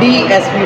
DSP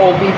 OB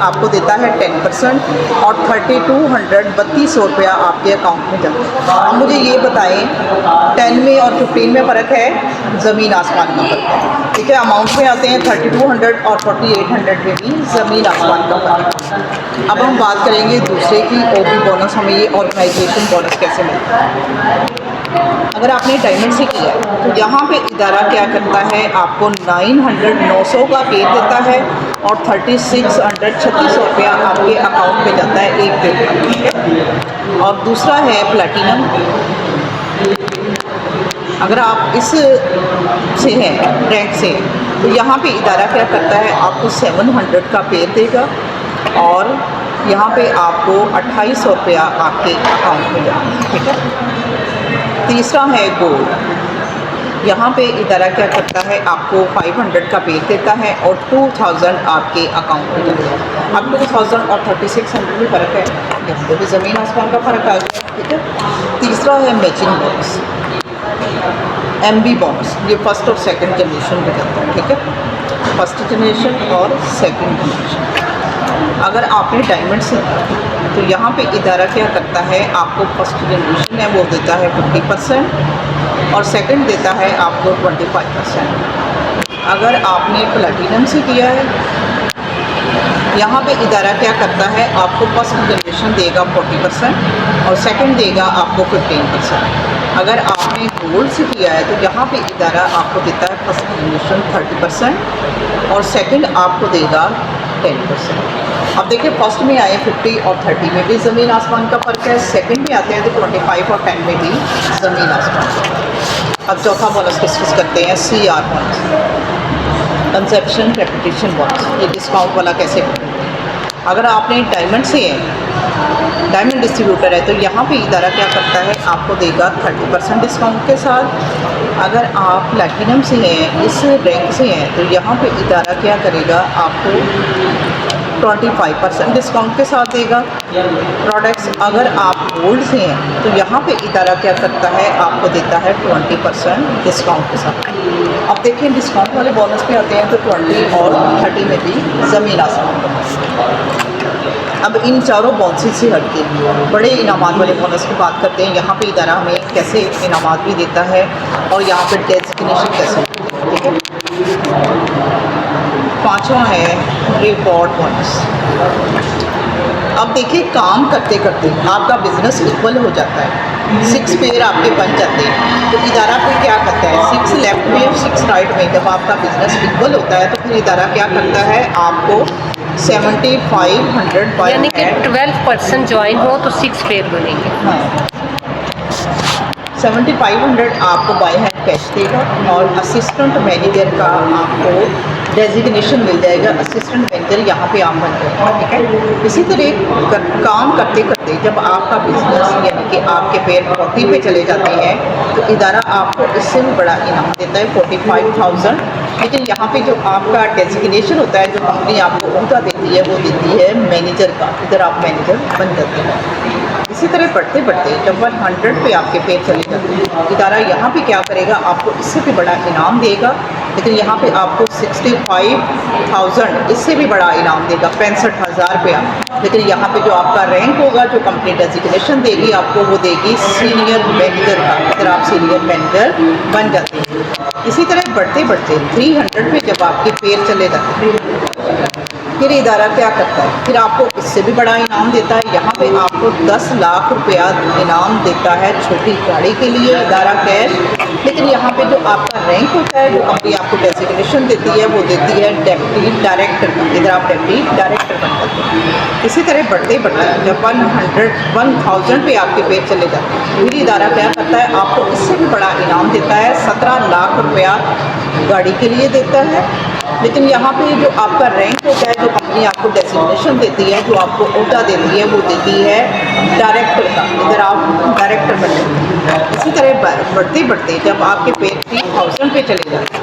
आपको देता है 10% और 3200 3200 रुपया आपके अकाउंट में जाता है। अब मुझे ये बताएं 10 में और 15 में फ़र्क है, ज़मीन आसमान का फ़र्क है, ठीक है। अमाउंट में आते हैं 3200 और 4800 में भी ज़मीन आसमान का फ़र्क है। अब हम बात करेंगे दूसरे की, OB बोनस, हमें ये ऑर्गेनाइजेशन बोनस कैसे मिलता है। अगर आपने डायमंड से किया है तो यहाँ पे इदारा क्या करता है, आपको 900 का पे देता है और 3600 रुपया आपके अकाउंट में जाता है एक पे, ठीक है। और दूसरा है प्लैटिनम। अगर आप इस से हैं, रैंक से, तो यहाँ पे इदारा क्या करता है, आपको 700 का पे देगा और यहाँ पे आपको 2800 रुपया आपके अकाउंट में जाता है, ठीक है। तीसरा है गोल्ड। यहाँ पे इदारा क्या करता है, आपको 500 का पे देता है और 2000 आपके अकाउंट में जाता है। अब 2000 और 3600 में फ़र्क है, यहाँ पे भी ज़मीन आसमान का फ़र्क आ गया, ठीक है। तीसरा है मैचिंग बोनस, MB बोनस, ये फर्स्ट और सेकंड जनरेशन में जाता है, ठीक है। फर्स्ट जनरेशन और सेकंड जनरेशन। अगर आपने डायमंड से, तो यहाँ पे इदारा क्या करता है, आपको फर्स्ट जनरेशन है वो देता है 50% और सेकंड देता है आपको 25%। अगर आपने प्लैटिनम से किया है, यहाँ पे इदारा क्या करता है, आपको फर्स्ट जनरेशन देगा 40% और सेकंड देगा आपको 15%। अगर आपने गोल्ड से किया है तो यहाँ पे इदारा आपको देता है फर्स्ट जनरेशन 30% और सेकंड आपको देगा 10%। अब देखिए फर्स्ट में आए 50 और 30 में भी ज़मीन आसमान का फ़र्क है, सेकंड में आते हैं तो 25 और 10 में भी ज़मीन आसमान का फ़र्क है। अब चौथा बोनस डिस्कस करते हैं, CR bonus, conception reputation bonus. ये डिस्काउंट वाला कैसे करते हैं। अगर आपने डायमंड से है, डायमंड डिस्ट्रीब्यूटर है, तो यहाँ पे इदारा क्या करता है, आपको देगा 30% डिस्काउंट के साथ। अगर आप प्लैटिनम से हैं, इस रैंक से हैं, तो यहाँ पे इदारा क्या करेगा, आपको 25% डिस्काउंट के साथ देगा प्रोडक्ट्स। अगर आप गोल्ड से हैं तो यहाँ पे इदारा क्या करता है, आपको देता है 20% डिस्काउंट के साथ। अब देखिए डिस्काउंट वाले बोनस पे आते हैं तो 20 और 30 में भी ज़मीन आसमान का। अब इन चारों बोनसेस से हट के बड़े इनामात वाले बोनस की बात करते हैं। यहाँ पे इदारा हमें कैसे इनामात भी देता है और यहाँ पे डेजिग्नेशन कैसे, ठीक है। पाँचवा है रिवॉर्ड बोनस। अब देखिए काम करते करते आपका बिजनेस इक्वल हो जाता है, 6 पेयर आपके बन जाते हैं, तो इदारा फिर क्या करता है, 6 लेफ्ट में और 6 राइट में जब आपका बिजनेस इक्वल होता है तो फिर इदारा क्या करता है, आपको 7500 बाय, यानी कि 12% ज्वाइन हो तो 6 पेयर बनेंगे। हाँ, 7500 आपको बाय हैंड कैश देगा और असिस्टेंट मैनेजर का आपको डेजिग्नेशन मिल जाएगा, असिस्टेंट मैनेजर यहाँ पे आप बन जाएगा, ठीक है। इसी तरह काम करते करते जब आपका बिजनेस यानी कि आपके पेयर 40 पे चले जाते हैं तो इदारा आपको इससे भी बड़ा इनाम देता है 45,000। लेकिन यहाँ पे जो आपका डेजिग्नेशन होता है, जो कंपनी आपको ओहदा देती है, वो देती है मैनेजर का, इधर आप मैनेजर बन जाते हैं। इसी तरह बढ़ते बढ़ते जब 100 पे आपके पेयर चले जाते हैं, इदारा यहाँ पे क्या करेगा, आपको इससे भी बड़ा इनाम देगा। लेकिन यहाँ पे आपको 65,000 इससे भी बड़ा इनाम देगा, 65,000 रुपया। लेकिन यहाँ पे जो आपका रैंक होगा, जो कंपनी डेजिग्नेशन देगी आपको, वो देगी सीनियर मैनेजर का, इधर आप सीनियर मैनेजर बन जाते हैं। इसी तरह बढ़ते बढ़ते 300 पे जब आपके पेयर चले जाते हैं, फिर इदारा क्या करता है, फिर आपको इससे भी बड़ा इनाम देता है। यहाँ पे आपको 10 लाख रुपया इनाम देता है छोटी गाड़ी के लिए इदारा कैश। लेकिन यहाँ पे जो आपका रैंक होता है, जो कंपनी आपको डेजिग्नेशन देती है, वो देती है डेप्टी डायरेक्टर का, इधर आप डेप्टी डायरेक्टर बन जाते हैं। इसी तरह बढ़ते बढ़ते जब 1000 पे आपके पेयर चले जाते हैं, फिर इदारा क्या करता है, आपको इससे भी बड़ा इनाम देता है, 17 लाख रुपया गाड़ी के लिए देता है। लेकिन यहाँ पे जो आपका रैंक होता है, जो कंपनी आपको डेजिग्नेशन देती है, जो आपको ओहदा देती है, वो देती है डायरेक्टर का, इधर आप डायरेक्टर बन जाते हैं। इसी तरह बढ़ते बढ़ते जब आपके पे 3000 पे चले जाते हैं,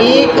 1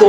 2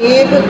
1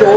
2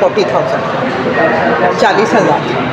40,000 40,000.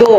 2،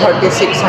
3600،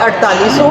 4800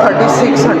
3600